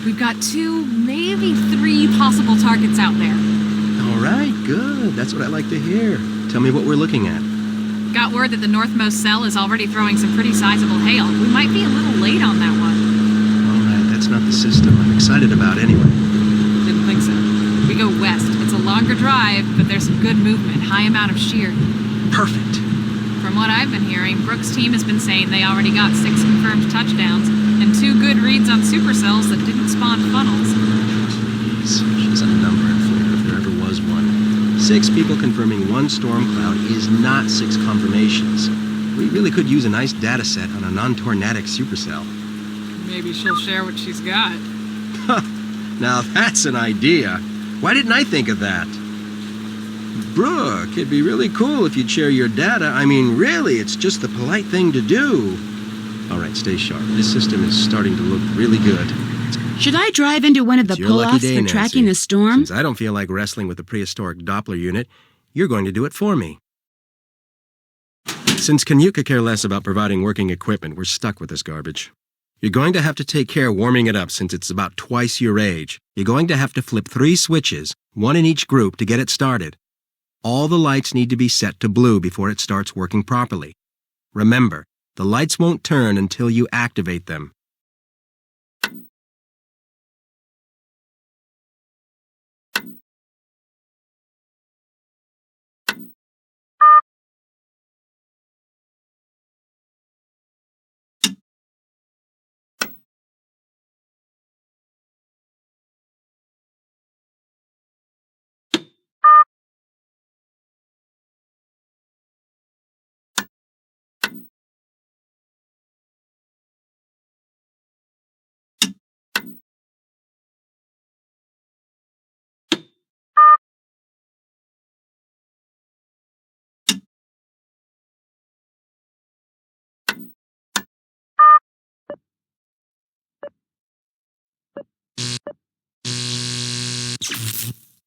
We've got 2, maybe 3 possible targets out there. All right, good. That's what I like to hear. Tell me what we're looking at. Got word that the northmost cell is already throwing some pretty sizable hail. We might be a little late on that one. All right, that's not the system I'm excited about anyway. Didn't think so. We go west. It's a longer drive, but there's some good movement, high amount of shear. Perfect. From what I've been hearing, Brooks' team has been saying they already got 6 confirmed touchdowns and 2 good reads on supercells that didn't spawn funnels. She's a number inflator if there ever was one. 6 people confirming 1 storm cloud is not 6 confirmations. We really could use a nice data set on a non-tornadic supercell. Maybe she'll share what she's got. Now that's an idea. Why didn't I think of that? Brooke, it'd be really cool if you'd share your data. I mean, really, it's just the polite thing to do. All right, stay sharp. This system is starting to look really good. Should I drive into one of the pull-offs for tracking the storm? Since I don't feel like wrestling with the prehistoric Doppler unit, you're going to do it for me. Since Canute could care less about providing working equipment, we're stuck with this garbage. You're going to have to take care warming it up since it's about twice your age. You're going to have to flip 3 switches, 1 in each group, to get it started. All the lights need to be set to blue before it starts working properly. Remember, the lights won't turn until you activate them.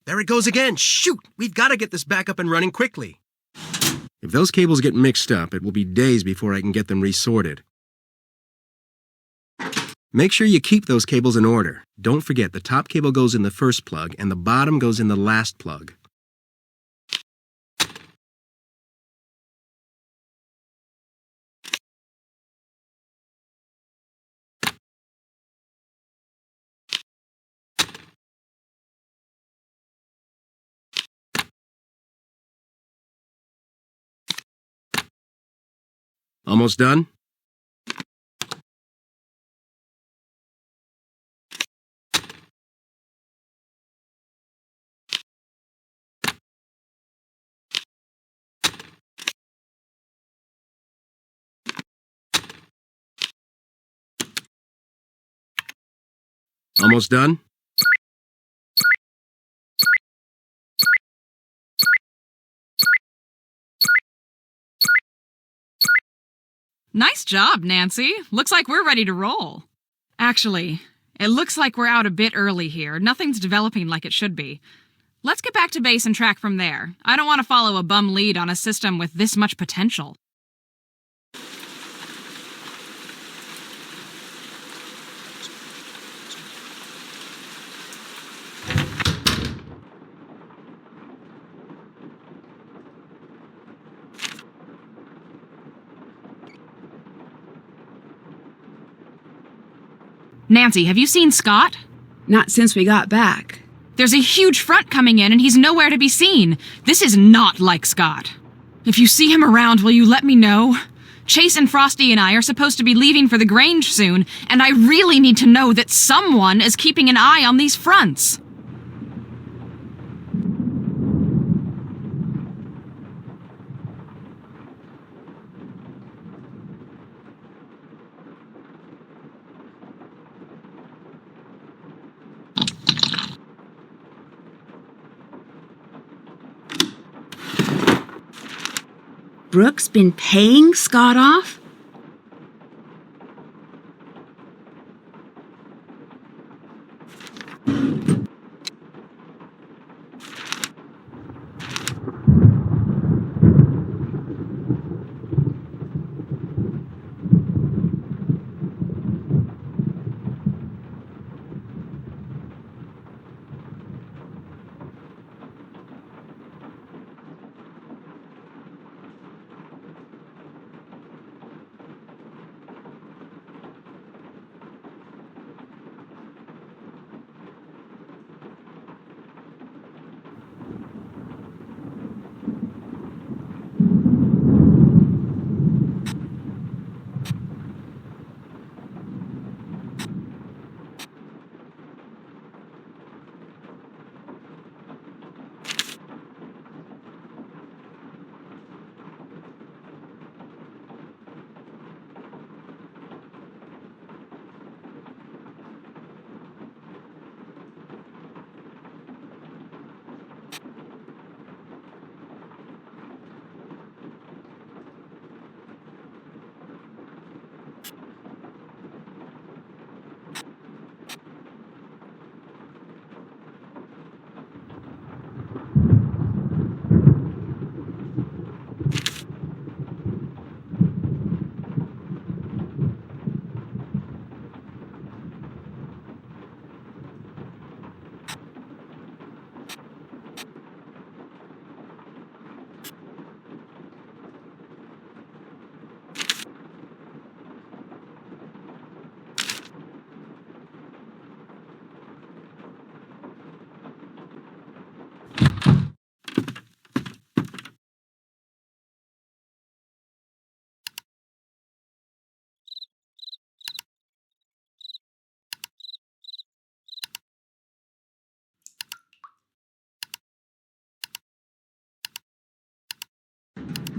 There it goes again! Shoot! We've got to get this back up and running quickly. If those cables get mixed up, it will be days before I can get them resorted. Make sure you keep those cables in order. Don't forget, the top cable goes in the first plug and the bottom goes in the last plug. Almost done? Almost done? Nice job, Nancy. Looks like we're ready to roll. Actually, it looks like we're out a bit early here. Nothing's developing like it should be. Let's get back to base and track from there. I don't want to follow a bum lead on a system with this much potential. Nancy, have you seen Scott? Not since we got back. There's a huge front coming in and he's nowhere to be seen. This is not like Scott. If you see him around, will you let me know? Chase and Frosty and I are supposed to be leaving for the Grange soon, and I really need to know that someone is keeping an eye on these fronts. Brooks been paying Scott off?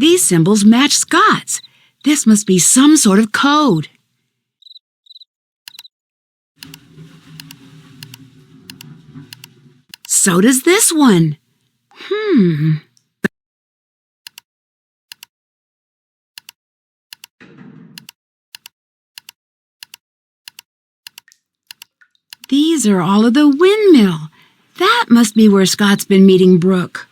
These symbols match Scott's. This must be some sort of code. So does this one. These are all of the windmill. That must be where Scott's been meeting Brooke.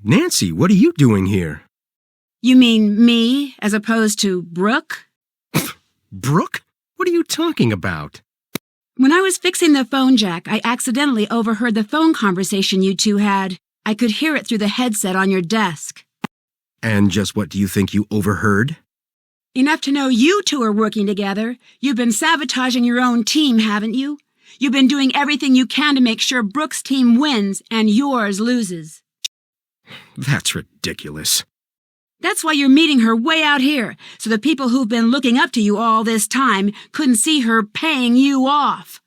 Nancy, what are you doing here? You mean me as opposed to Brooke? Brooke? What are you talking about? When I was fixing the phone jack, I accidentally overheard the phone conversation you two had. I could hear it through the headset on your desk. And just what do you think you overheard? Enough to know you two are working together. You've been sabotaging your own team, haven't you? You've been doing everything you can to make sure Brooke's team wins and yours loses. That's ridiculous. That's why you're meeting her way out here, so the people who've been looking up to you all this time couldn't see her paying you off.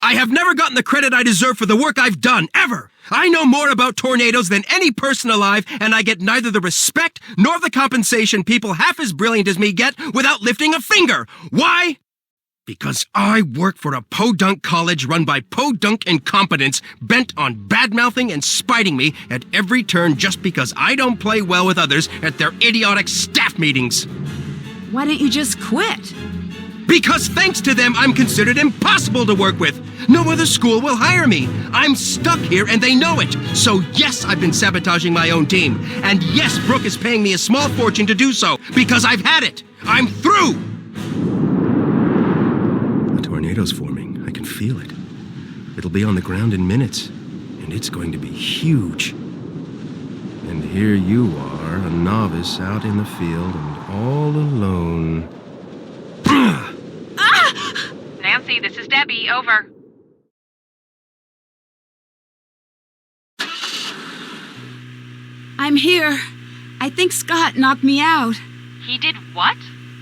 I have never gotten the credit I deserve for the work I've done, ever! I know more about tornadoes than any person alive, and I get neither the respect nor the compensation people half as brilliant as me get without lifting a finger. Why? Because I work for a podunk college run by podunk incompetents bent on bad-mouthing and spiting me at every turn just because I don't play well with others at their idiotic staff meetings. Why don't you just quit? Because thanks to them, I'm considered impossible to work with. No other school will hire me. I'm stuck here and they know it. So yes, I've been sabotaging my own team. And yes, Brooke is paying me a small fortune to do so because I've had it. I'm through. A tornado's forming. I can feel it. It'll be on the ground in minutes. And it's going to be huge. And here you are, a novice out in the field and all alone. Nancy, this is Debbie. Over. I'm here. I think Scott knocked me out. He did what?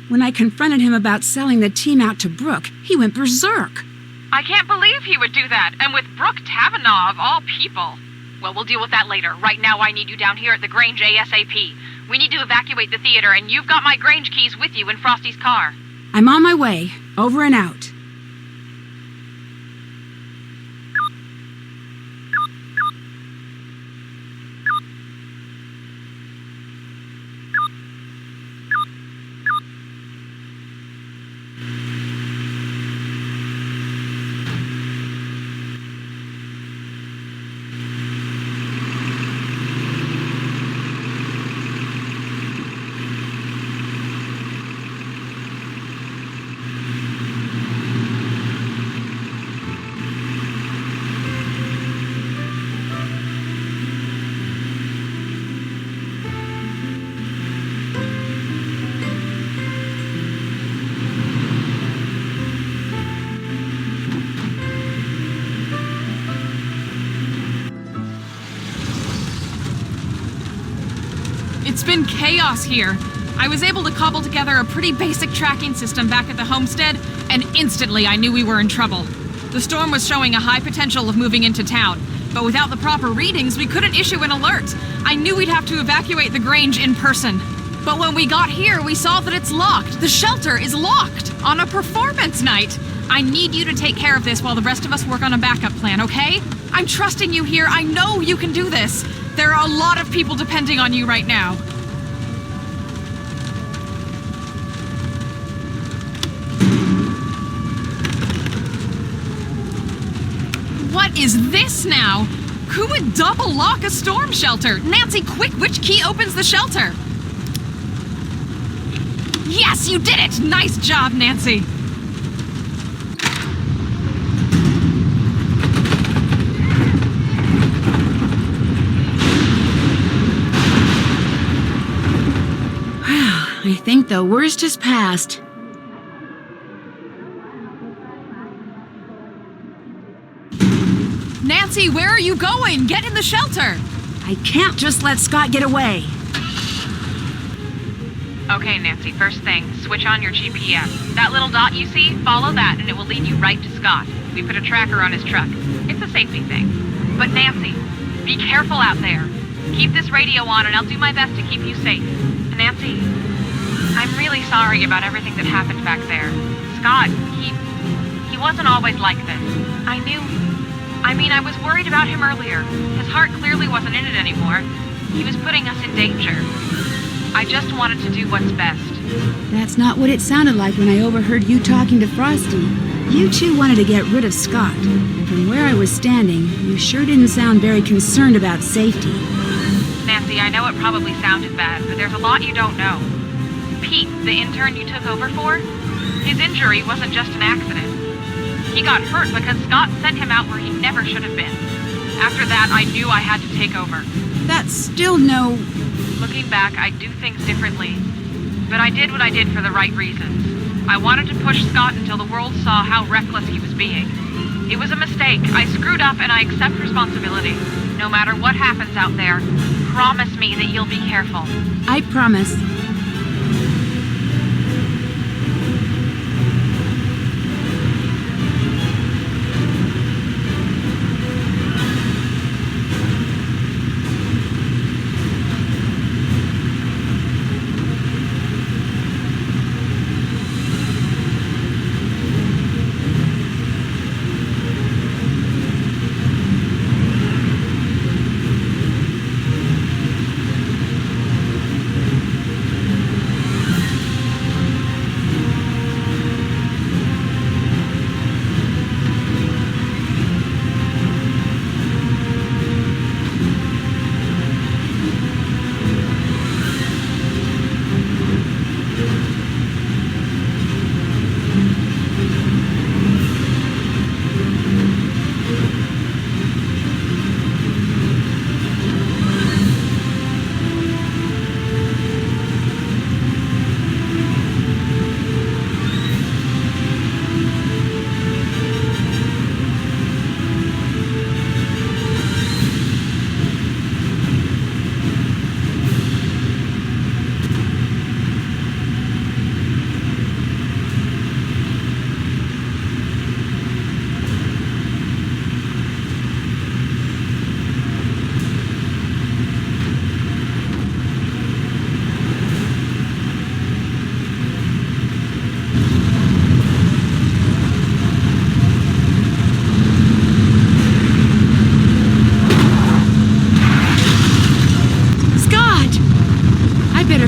When I confronted him about selling the team out to Brooke, he went berserk. I can't believe he would do that, and with Brooke Tavenaugh, of all people. Well, we'll deal with that later. Right now, I need you down here at the Grange ASAP. We need to evacuate the theater, and you've got my Grange keys with you in Frosty's car. I'm on my way. Over and out. It's been chaos here. I was able to cobble together a pretty basic tracking system back at the homestead, and instantly I knew we were in trouble. The storm was showing a high potential of moving into town, but without the proper readings, we couldn't issue an alert. I knew we'd have to evacuate the Grange in person. But when we got here, we saw that it's locked. The shelter is locked on a performance night. I need you to take care of this while the rest of us work on a backup plan, okay? I'm trusting you here. I know you can do this. There are a lot of people depending on you right now. What is this now? Who would double lock a storm shelter? Nancy, quick, which key opens the shelter? Yes, you did it! Nice job, Nancy! I think the worst is past. Nancy, where are you going? Get in the shelter! I can't just let Scott get away. Okay, Nancy, first thing, switch on your GPS. That little dot you see, follow that and it will lead you right to Scott. We put a tracker on his truck. It's a safety thing. But Nancy, be careful out there. Keep this radio on and I'll do my best to keep you safe. Nancy, I'm really sorry about everything that happened back there. Scott, he wasn't always like this. I was worried about him earlier. His heart clearly wasn't in it anymore. He was putting us in danger. I just wanted to do what's best. That's not what it sounded like when I overheard you talking to Frosty. You two wanted to get rid of Scott, and from where I was standing, you sure didn't sound very concerned about safety. Nancy, I know it probably sounded bad, but there's a lot you don't know. Pete, the intern you took over for, his injury wasn't just an accident. He got hurt because Scott sent him out where he never should have been. After that, I knew I had to take over. That's still no... Looking back, I do things differently. But I did what I did for the right reasons. I wanted to push Scott until the world saw how reckless he was being. It was a mistake. I screwed up and I accept responsibility. No matter what happens out there, promise me that you'll be careful. I promise.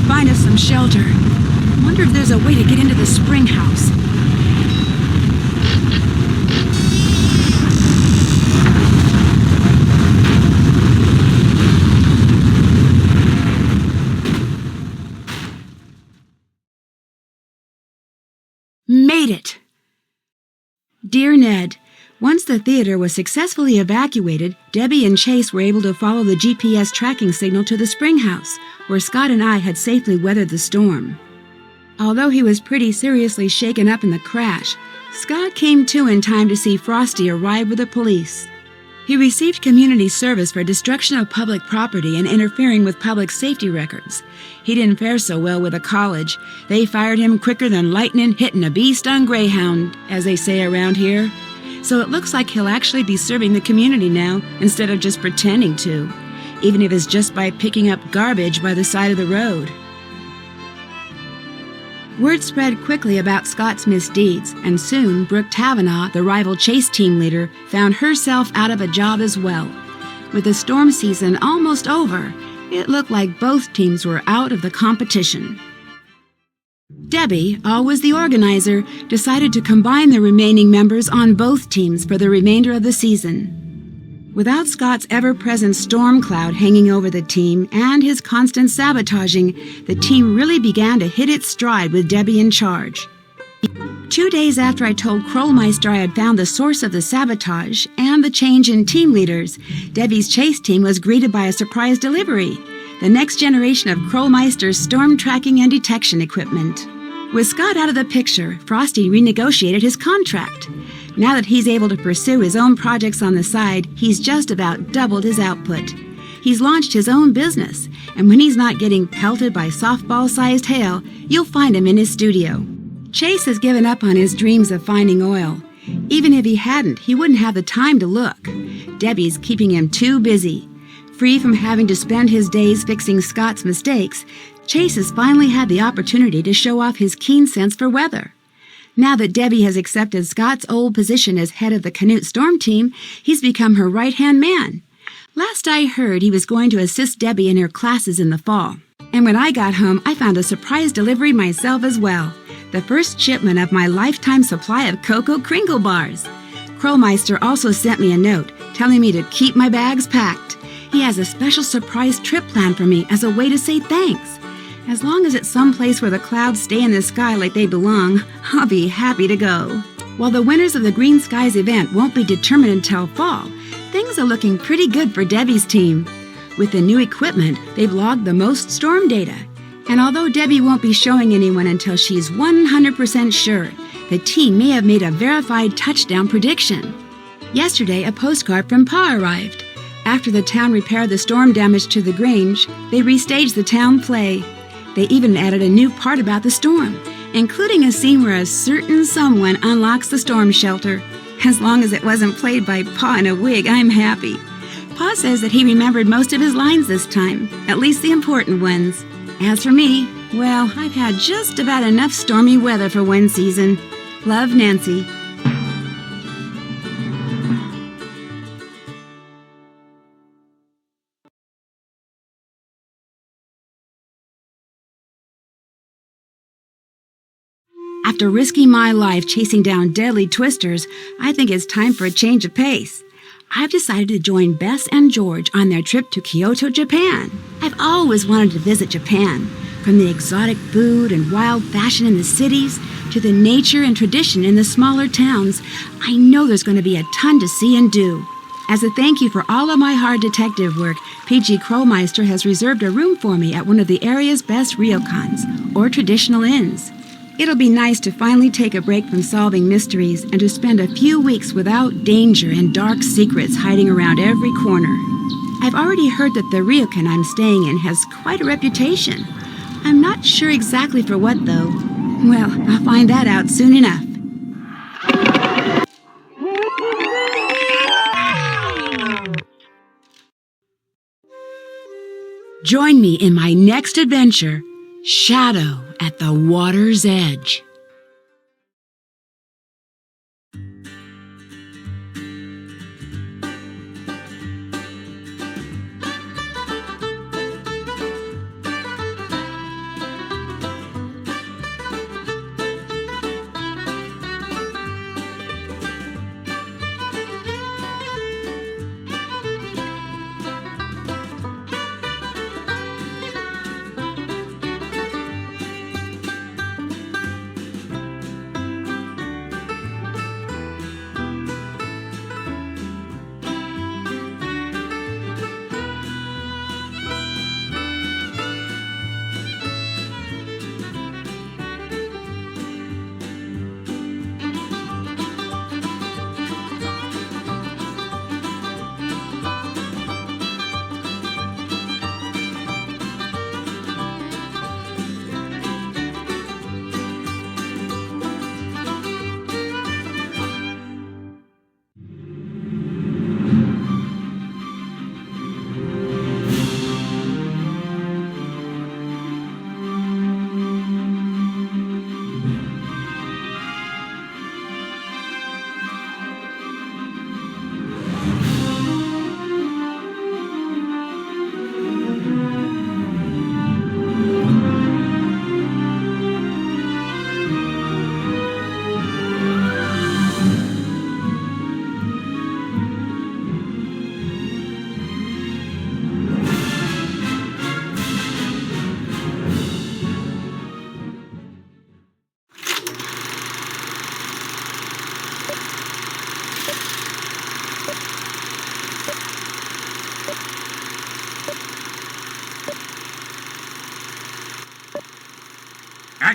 Find us some shelter. Wonder if there's a way to get into the spring house. Made it! Dear Ned, once the theater was successfully evacuated, Debbie and Chase were able to follow the GPS tracking signal to the spring house, where Scott and I had safely weathered the storm. Although he was pretty seriously shaken up in the crash, Scott came to in time to see Frosty arrive with the police. He received community service for destruction of public property and interfering with public safety records. He didn't fare so well with the college. They fired him quicker than lightning hitting a bee-stung greyhound, as they say around here. So it looks like he'll actually be serving the community now, instead of just pretending to, even if it's just by picking up garbage by the side of the road. Word spread quickly about Scott's misdeeds, and soon Brooke Tavenaugh, the rival Chase team leader, found herself out of a job as well. With the storm season almost over, it looked like both teams were out of the competition. Debbie, always the organizer, decided to combine the remaining members on both teams for the remainder of the season. Without Scott's ever-present storm cloud hanging over the team and his constant sabotaging, the team really began to hit its stride with Debbie in charge. 2 days after I told Krollmeister I had found the source of the sabotage and the change in team leaders, Debbie's chase team was greeted by a surprise delivery, the next generation of Krollmeister's storm tracking and detection equipment. With Scott out of the picture, Frosty renegotiated his contract. Now that he's able to pursue his own projects on the side, he's just about doubled his output. He's launched his own business, and when he's not getting pelted by softball-sized hail, you'll find him in his studio. Chase has given up on his dreams of finding oil. Even if he hadn't, he wouldn't have the time to look. Debbie's keeping him too busy. Free from having to spend his days fixing Scott's mistakes, Chase has finally had the opportunity to show off his keen sense for weather. Now that Debbie has accepted Scott's old position as head of the Canute Storm Team, he's become her right-hand man. Last I heard, he was going to assist Debbie in her classes in the fall. And when I got home, I found a surprise delivery myself as well. The first shipment of my lifetime supply of Cocoa Kringle bars. Krollmeister also sent me a note telling me to keep my bags packed. He has a special surprise trip planned for me as a way to say thanks. As long as it's someplace where the clouds stay in the sky like they belong, I'll be happy to go. While the winners of the Green Skies event won't be determined until fall, things are looking pretty good for Debbie's team. With the new equipment, they've logged the most storm data. And although Debbie won't be showing anyone until she's 100% sure, the team may have made a verified touchdown prediction. Yesterday, a postcard from Pa arrived. After the town repaired the storm damage to the Grange, they restaged the town play. They even added a new part about the storm, including a scene where a certain someone unlocks the storm shelter. As long as it wasn't played by Pa in a wig, I'm happy. Pa says that he remembered most of his lines this time, at least the important ones. As for me, well, I've had just about enough stormy weather for one season. Love, Nancy. After risking my life chasing down deadly twisters, I think it's time for a change of pace. I've decided to join Bess and George on their trip to Kyoto, Japan. I've always wanted to visit Japan, from the exotic food and wild fashion in the cities to the nature and tradition in the smaller towns. I know there's going to be a ton to see and do. As a thank you for all of my hard detective work, P.G. Krollmeister has reserved a room for me at one of the area's best ryokans, or traditional inns. It'll be nice to finally take a break from solving mysteries and to spend a few weeks without danger and dark secrets hiding around every corner. I've already heard that the ryokan I'm staying in has quite a reputation. I'm not sure exactly for what, though. Well, I'll find that out soon enough. Join me in my next adventure, Shadow at the Water's Edge.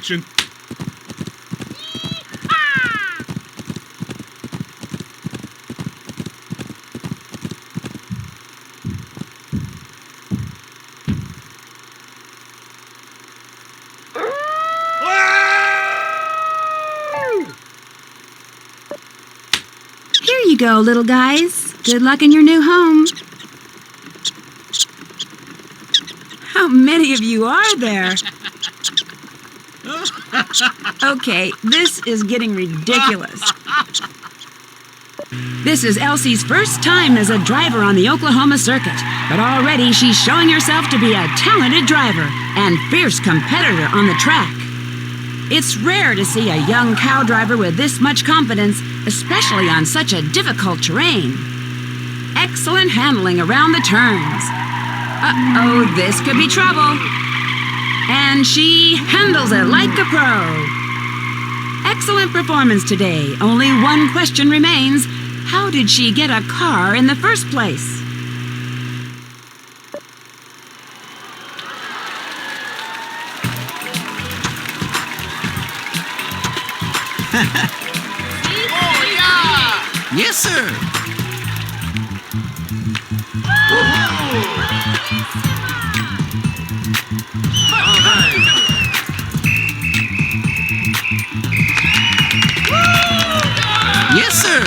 action. Here you go, little guys. Good luck in your new home. How many of you are there? Okay, this is getting ridiculous. This is Elsie's first time as a driver on the Oklahoma circuit, but already she's showing herself to be a talented driver and fierce competitor on the track. It's rare to see a young cow driver with this much confidence, especially on such a difficult terrain. Excellent handling around the turns. Uh-oh, this could be trouble. And she handles it like a pro. Excellent performance today. Only one question remains. How did she get a car in the first place? Yes, sir. Yes, sir.